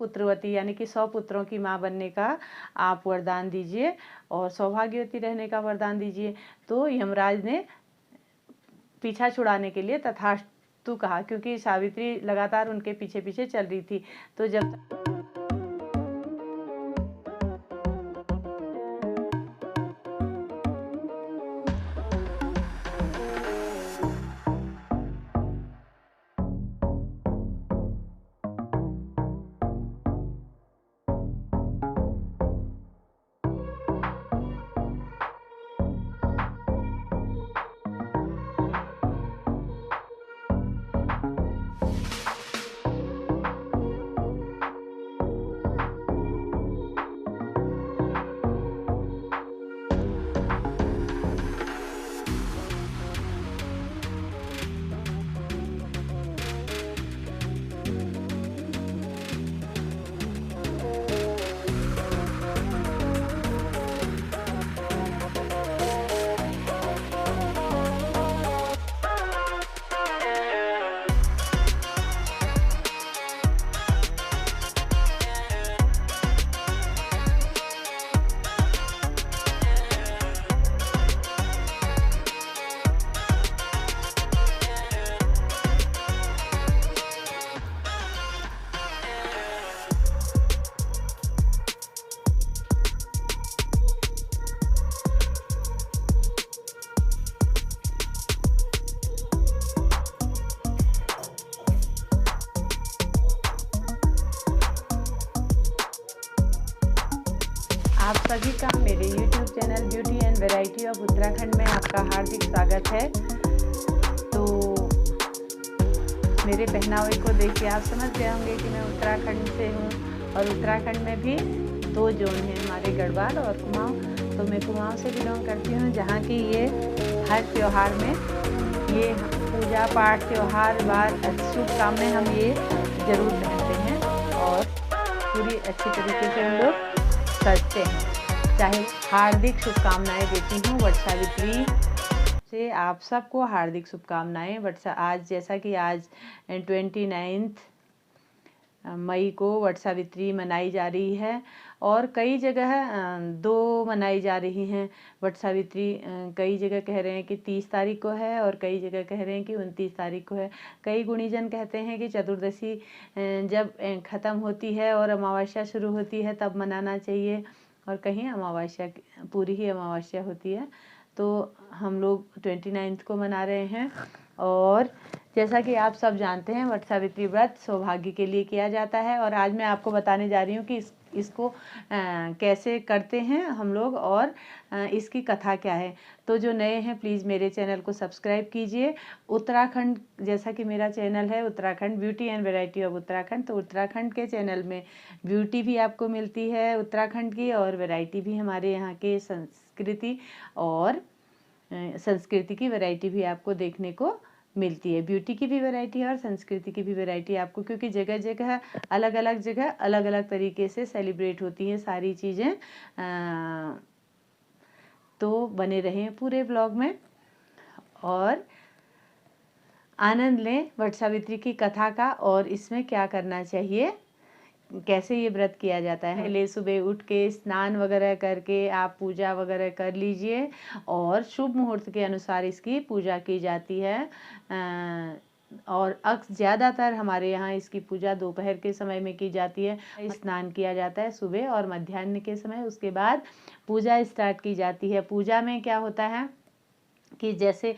पुत्रवती यानी कि 100 पुत्रों की माँ बनने का आप वरदान दीजिए और सौभाग्यवती रहने का वरदान दीजिए। तो यमराज ने पीछा छुड़ाने के लिए तथास्तु कहा, क्योंकि सावित्री लगातार उनके पीछे पीछे चल रही थी। तो जब आप सभी का मेरे YouTube channel beauty and variety of Uttarakhand में आपका हार्दिक स्वागत है। तो मेरे पहनावे को देख के आप समझ गए होंगे कि मैं उत्तराखंड से हूँ और उत्तराखंड में भी 2 जोन हैं, हमारे गढ़वाल और कुमाऊँ। तो मैं कुमाऊँ से बिलोंग करती हूँ, जहाँ की ये हर त्यौहार में ये पूजा पाठ त्यौहार वार शुभ काम में हम ये ज़रूर पहनते हैं और पूरी अच्छी तरीके से हम लोग करते हैं। चाहे हार्दिक शुभकामनाएं देती हूँ वट सावित्री से, आप सबको हार्दिक शुभकामनाएं। आज जैसा कि आज 29 मई को वट सावित्री मनाई जा रही है और कई जगह 2 मनाई जा रही हैं वट सावित्री। कई जगह कह रहे हैं कि 30 तारीख को है और कई जगह कह रहे हैं कि 29 तारीख को है। कई गुणीजन कहते हैं कि चतुर्दशी जब ख़त्म होती है और अमावस्या शुरू होती है तब मनाना चाहिए, और कहीं अमावस्या पूरी ही अमावस्या होती है। तो हम लोग 29 को मना रहे हैं। और जैसा कि आप सब जानते हैं वट सावित्री व्रत सौभाग्य के लिए किया जाता है, और आज मैं आपको बताने जा रही हूँ कि इसको कैसे करते हैं हम लोग और इसकी कथा क्या है। तो जो नए हैं प्लीज़ मेरे चैनल को सब्सक्राइब कीजिए। उत्तराखंड, जैसा कि मेरा चैनल है Uttarakhand beauty and variety of Uttarakhand, तो उत्तराखंड के चैनल में ब्यूटी भी आपको मिलती है उत्तराखंड की, और वैरायटी भी हमारे यहाँ के संस्कृति की वैरायटी भी आपको देखने को मिलती है। ब्यूटी की भी वैरायटी है और संस्कृति की भी वैरायटी आपको, क्योंकि जगह जगह अलग अलग तरीके से सेलिब्रेट होती हैं सारी चीज़ें। तो बने रहें पूरे ब्लॉग में और आनंद लें वट सावित्री की कथा का, और इसमें क्या करना चाहिए, कैसे ये व्रत किया जाता है। पहले सुबह उठ के स्नान वगैरह करके आप पूजा वगैरह कर लीजिए, और शुभ मुहूर्त के अनुसार इसकी पूजा की जाती है। और ज़्यादातर हमारे यहाँ इसकी पूजा दोपहर के समय में की जाती है। स्नान किया जाता है सुबह और मध्याह्न के समय, उसके बाद पूजा स्टार्ट की जाती है। पूजा में क्या होता है कि जैसे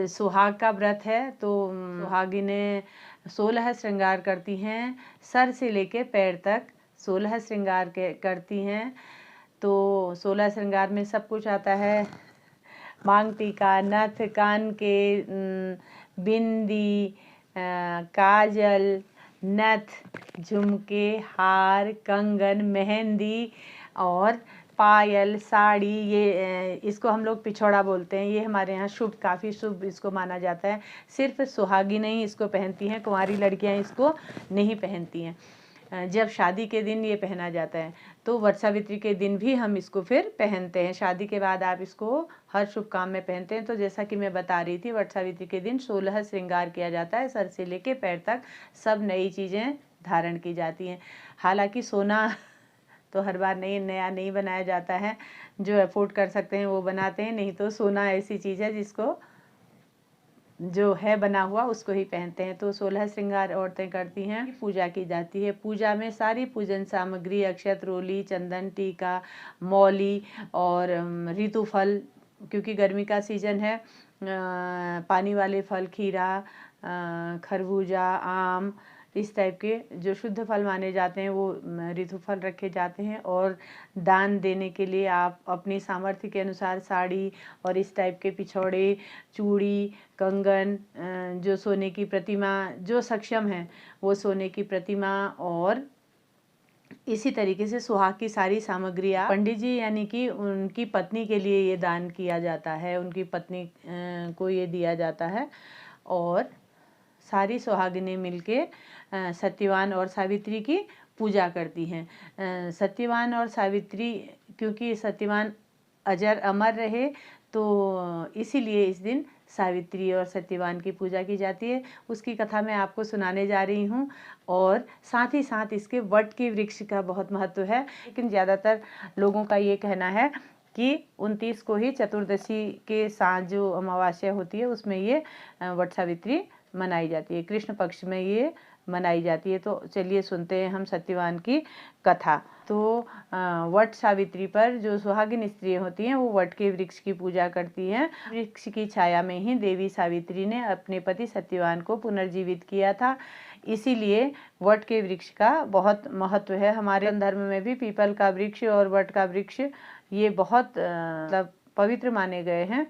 सुहाग का व्रत है तो सुहागिनें 16 श्रृंगार करती हैं, सर से लेके पैर तक 16 श्रृंगार करती हैं। तो 16 श्रृंगार में सब कुछ आता है, मांग टीका, नथ, कान के बिंदी, काजल, नथ, झुमके, हार, कंगन, मेहंदी और पायल, साड़ी, ये इसको हम लोग पिछौड़ा बोलते हैं। ये हमारे यहाँ काफ़ी शुभ इसको माना जाता है। सिर्फ सुहागी नहीं इसको पहनती हैं, कुंवारी लड़कियाँ इसको नहीं पहनती हैं। जब शादी के दिन ये पहना जाता है, तो वट सावित्री के दिन भी हम इसको फिर पहनते हैं। शादी के बाद आप इसको हर शुभ काम में पहनते हैं। तो जैसा कि मैं बता रही थी, वट सावित्री के दिन 16 श्रृंगार किया जाता है, सर से लेके पैर तक सब नई चीज़ें धारण की जाती हैं। हालांकि सोना तो हर बार नया नहीं बनाया जाता है, जो अफोर्ड कर सकते हैं वो बनाते हैं, नहीं तो सोना ऐसी चीज़ है जिसको जो है बना हुआ उसको ही पहनते हैं। तो 16 श्रृंगार औरतें करती हैं, पूजा की जाती है। पूजा में सारी पूजन सामग्री अक्षत, रोली, चंदन, टीका, मौली और ऋतुफल, क्योंकि गर्मी का सीजन है, पानी वाले फल, खीरा, खरबूजा, आम, इस टाइप के जो शुद्ध फल माने जाते हैं वो ऋतुफल रखे जाते हैं। और दान देने के लिए आप अपनी सामर्थ्य के अनुसार साड़ी और इस टाइप के पिछौड़े, चूड़ी, कंगन, जो सोने की प्रतिमा, जो सक्षम है वो सोने की प्रतिमा, और इसी तरीके से सुहाग की सारी सामग्रियाँ पंडित जी यानी कि उनकी पत्नी के लिए ये दान किया जाता है, उनकी पत्नी को ये दिया जाता है। और सारी सुहागिनें मिलके सत्यवान और सावित्री की पूजा करती हैं। सत्यवान और सावित्री, क्योंकि सत्यवान अजर अमर रहे तो इसीलिए इस दिन सावित्री और सत्यवान की पूजा की जाती है। उसकी कथा मैं आपको सुनाने जा रही हूँ। और साथ ही साथ इसके वट के वृक्ष का बहुत महत्व है, लेकिन ज़्यादातर लोगों का ये कहना है कि 29 को ही चतुर्दशी के साथ जो अमावस्या होती है उसमें ये वट सावित्री मनाई जाती है, कृष्ण पक्ष में ये मनाई जाती है। तो चलिए सुनते हैं हम सत्यवान की कथा। तो वट सावित्री पर जो सुहागिन स्त्रियाँ होती हैं वो वट के वृक्ष की पूजा करती हैं। वृक्ष की छाया में ही देवी सावित्री ने अपने पति सत्यवान को पुनर्जीवित किया था, इसीलिए वट के वृक्ष का बहुत महत्व है। हमारे धर्म में भी पीपल का वृक्ष और वट का वृक्ष ये बहुत मतलब पवित्र माने गए हैं।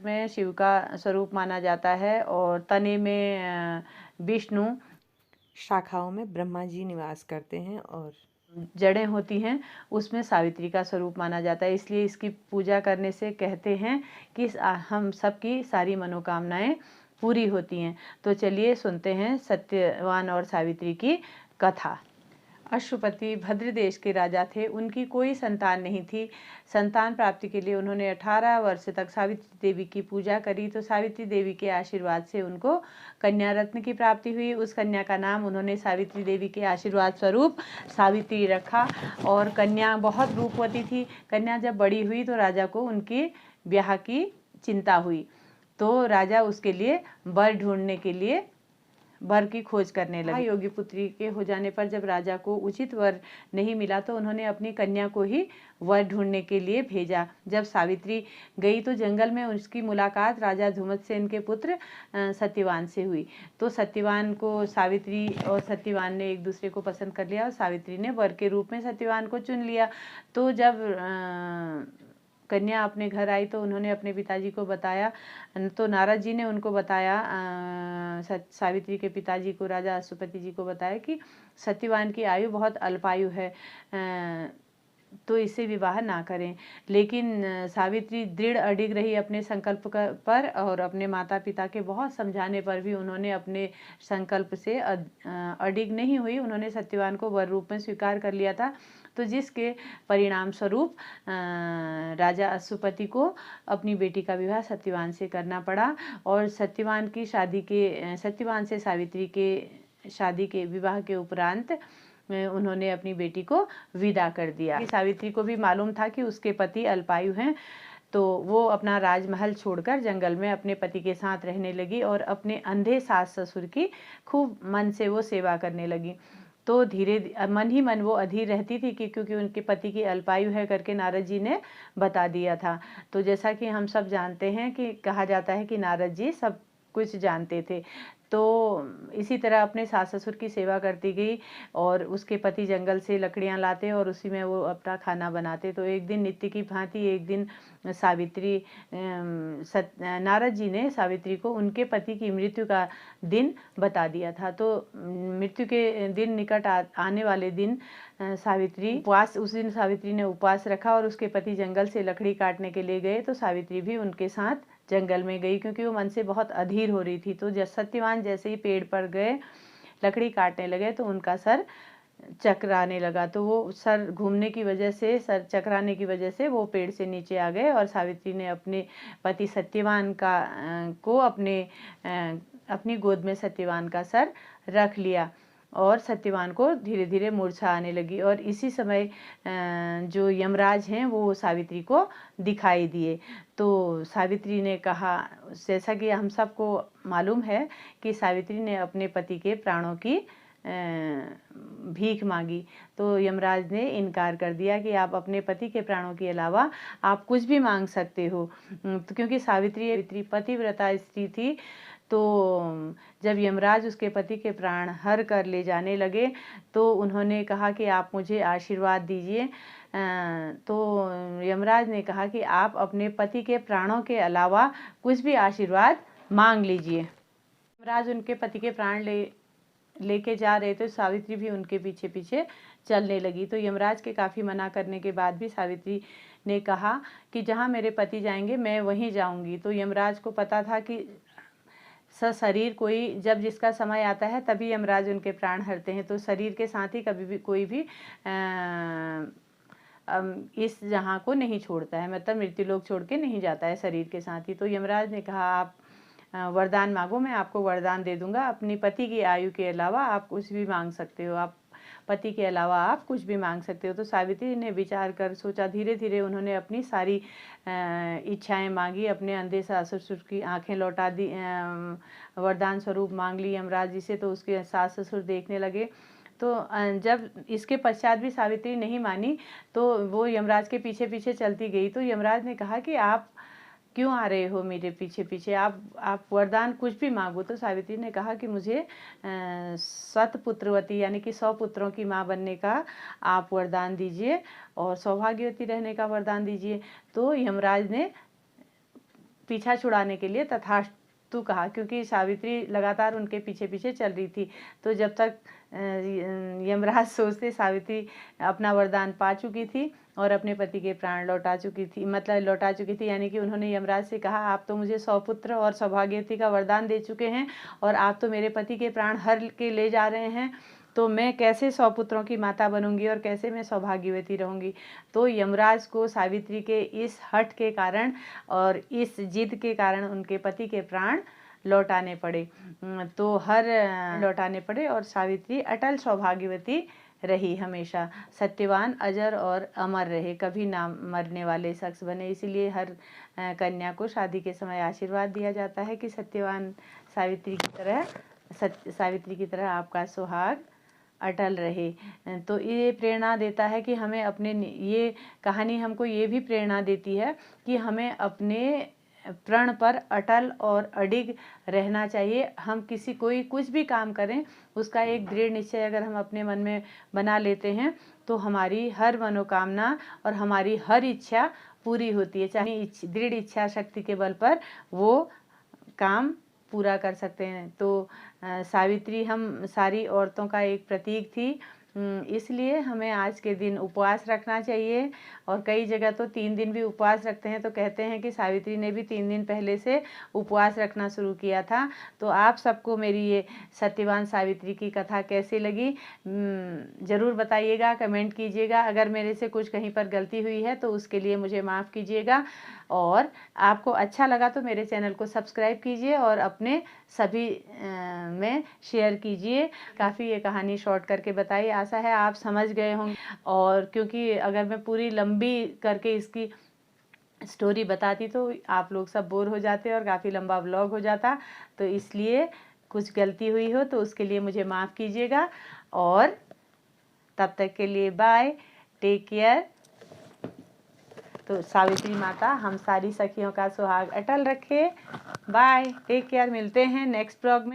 में शिव का स्वरूप माना जाता है और तने में विष्णु, शाखाओं में ब्रह्मा जी निवास करते हैं और जड़ें होती हैं उसमें सावित्री का स्वरूप माना जाता है। इसलिए इसकी पूजा करने से कहते हैं कि हम सबकी सारी मनोकामनाएं पूरी होती हैं। तो चलिए सुनते हैं सत्यवान और सावित्री की कथा। अश्वपति भद्र देश के राजा थे, उनकी कोई संतान नहीं थी। संतान प्राप्ति के लिए उन्होंने 18 वर्ष तक सावित्री देवी की पूजा करी। तो सावित्री देवी के आशीर्वाद से उनको कन्या रत्न की प्राप्ति हुई। उस कन्या का नाम उन्होंने सावित्री देवी के आशीर्वाद स्वरूप सावित्री रखा। और कन्या बहुत रूपवती थी। कन्या जब बड़ी हुई तो राजा को उनके ब्याह की चिंता हुई, तो राजा उसके लिए वर ढूंढने के लिए वर की खोज करने लगे। योगी पुत्री के हो जाने पर जब राजा को उचित वर नहीं मिला तो उन्होंने अपनी कन्या को ही वर ढूंढने के लिए भेजा। जब सावित्री गई तो जंगल में उसकी मुलाकात राजा धुमतसेन के पुत्र सत्यवान से हुई। तो सत्यवान को सावित्री और सत्यवान ने एक दूसरे को पसंद कर लिया और सावित्री ने वर के रूप में सत्यवान को चुन लिया। तो जब कन्या अपने घर आई तो उन्होंने अपने पिताजी को बताया, तो नारद जी ने उनको बताया, सावित्री के पिताजी को, राजा अश्वपति जी को बताया कि सत्यवान की आयु बहुत अल्पायु है, तो इससे विवाह ना करें। लेकिन सावित्री दृढ़ अडिग रही अपने संकल्प पर, और अपने माता पिता के बहुत समझाने पर भी उन्होंने अपने संकल्प से अडिग नहीं हुई। उन्होंने सत्यवान को वर रूप में स्वीकार कर लिया था। तो जिसके परिणाम स्वरूप राजा अश्वपति को अपनी बेटी का विवाह सत्यवान से करना पड़ा। और सत्यवान से सावित्री के शादी के विवाह के उपरांत उन्होंने अपनी बेटी को विदा कर दिया। सावित्री को भी मालूम था कि उसके पति अल्पायु हैं, तो वो अपना राजमहल छोड़कर जंगल में अपने पति के साथ रहने लगी और अपने अंधे सास ससुर की खूब मन से वो सेवा करने लगी। तो धीरे मन ही मन वो अधीर रहती थी कि क्योंकि उनके पति की अल्पायु है करके नारद जी ने बता दिया था। तो जैसा कि हम सब जानते हैं कि कहा जाता है कि नारद जी सब कुछ जानते थे। तो इसी तरह अपने सास ससुर की सेवा करती गई और उसके पति जंगल से लकड़ियां लाते और उसी में वो अपना खाना बनाते। तो एक दिन नित्य की भांति एक दिन नारद जी ने सावित्री को उनके पति की मृत्यु का दिन बता दिया था। तो मृत्यु के दिन निकट आने वाले दिन उस दिन सावित्री ने उपवास रखा और उसके पति जंगल से लकड़ी काटने के लिए गए। तो सावित्री भी उनके साथ जंगल में गई क्योंकि वो मन से बहुत अधीर हो रही थी। तो सत्यवान जैसे ही पेड़ पर गए, लकड़ी काटने लगे तो उनका सर चकराने लगा। तो वो सर घूमने की वजह से, सर चकराने की वजह से वो पेड़ से नीचे आ गए और सावित्री ने अपने पति सत्यवान को अपनी गोद में सत्यवान का सर रख लिया। और सत्यवान को धीरे धीरे मूर्छा आने लगी। और इसी समय जो यमराज हैं वो सावित्री को दिखाई दिए। तो सावित्री ने कहा, जैसा कि हम सबको मालूम है कि सावित्री ने अपने पति के प्राणों की भीख मांगी। तो यमराज ने इनकार कर दिया कि आप अपने पति के प्राणों के अलावा आप कुछ भी मांग सकते हो। तो क्योंकि सावित्री पतिव्रता स्त्री थी, तो जब यमराज उसके पति के प्राण हर कर ले जाने लगे तो उन्होंने कहा कि आप मुझे आशीर्वाद दीजिए। तो यमराज ने कहा कि आप अपने पति के प्राणों के अलावा कुछ भी आशीर्वाद मांग लीजिए। यमराज उनके पति के प्राण लेके जा रहे थे, सावित्री भी उनके पीछे पीछे चलने लगी। तो यमराज के काफ़ी मना करने के बाद भी सावित्री ने कहा कि जहाँ मेरे पति जाएंगे मैं वहीं जाऊंगी। तो यमराज को पता था कि शरीर कोई जब जिसका समय आता है तभी यमराज उनके प्राण हरते हैं। तो शरीर के साथ ही कभी भी कोई भी इस जहाँ को नहीं छोड़ता है, मतलब मृत्यु लोक छोड़ के नहीं जाता है शरीर के साथ ही। तो यमराज ने कहा, आप वरदान मांगो, मैं आपको वरदान दे दूंगा। अपनी पति की आयु के अलावा आप कुछ भी मांग सकते हो, आप पति के अलावा आप कुछ भी मांग सकते हो। तो सावित्री ने विचार कर सोचा। धीरे धीरे उन्होंने अपनी सारी इच्छाएं मांगी, अपने अंधे सास ससुर की आंखें लौटा दी, वरदान स्वरूप मांग ली यमराज जी से। तो उसके सास ससुर देखने लगे। तो जब इसके पश्चात भी सावित्री नहीं मानी तो वो यमराज के पीछे पीछे चलती गई। तो यमराज ने कहा कि आप क्यों आ रहे हो मेरे पीछे पीछे, आप वरदान कुछ भी मांगो। तो सावित्री ने कहा कि मुझे सतपुत्रवती यानी कि 100 पुत्रों की माँ बनने का आप वरदान दीजिए और सौभाग्यवती रहने का वरदान दीजिए। तो यमराज ने पीछा छुड़ाने के लिए तथास्तु कहा, क्योंकि सावित्री लगातार उनके पीछे पीछे चल रही थी। तो जब तक यमराज सोचते, सावित्री अपना वरदान पा चुकी थी और अपने पति के प्राण लौटा चुकी थी, यानी कि उन्होंने यमराज से कहा, आप तो मुझे 100 पुत्र और सौभाग्यवती का वरदान दे चुके हैं और आप तो मेरे पति के प्राण हर के ले जा रहे हैं, तो मैं कैसे 100 पुत्रों की माता बनूंगी और कैसे मैं सौभाग्यवती रहूंगी। तो यमराज को सावित्री के इस हठ के कारण और इस जिद के कारण उनके पति के प्राण लौटाने पड़े, तो हर लौटाने पड़े और सावित्री अटल सौभाग्यवती रही, हमेशा सत्यवान अजर और अमर रहे, कभी ना मरने वाले शख्स बने। इसीलिए हर कन्या को शादी के समय आशीर्वाद दिया जाता है कि सत्यवान सावित्री की तरह आपका सुहाग अटल रहे। तो ये प्रेरणा देता है कि हमें अपने, ये कहानी हमको ये भी प्रेरणा देती है कि हमें अपने प्रण पर अटल और अडिग रहना चाहिए। हम कुछ भी काम करें, उसका एक दृढ़ निश्चय अगर हम अपने मन में बना लेते हैं तो हमारी हर मनोकामना और हमारी हर इच्छा पूरी होती है। चाहे दृढ़ इच्छा शक्ति के बल पर वो काम पूरा कर सकते हैं। तो सावित्री हम सारी औरतों का एक प्रतीक थी, इसलिए हमें आज के दिन उपवास रखना चाहिए। और कई जगह तो 3 दिन भी उपवास रखते हैं। तो कहते हैं कि सावित्री ने भी 3 दिन पहले से उपवास रखना शुरू किया था। तो आप सबको मेरी ये सत्यवान सावित्री की कथा कैसी लगी ज़रूर बताइएगा, कमेंट कीजिएगा। अगर मेरे से कुछ कहीं पर गलती हुई है तो उसके लिए मुझे माफ़ कीजिएगा। और आपको अच्छा लगा तो मेरे चैनल को सब्सक्राइब कीजिए और अपने सभी में शेयर कीजिए। काफ़ी ये कहानी शॉर्ट करके बताई, आशा है आप समझ गए होंगे। और क्योंकि अगर मैं पूरी लंबी करके इसकी स्टोरी बताती तो आप लोग सब बोर हो जाते और काफ़ी लंबा व्लॉग हो जाता, तो इसलिए कुछ गलती हुई हो तो उसके लिए मुझे माफ़ कीजिएगा। और तब तक के लिए बाय, टेक केयर। तो सावित्री माता हम सारी सखियों का सुहाग अटल रखे। Bye, take care. मिलते हैं नेक्स्ट ब्लॉग में।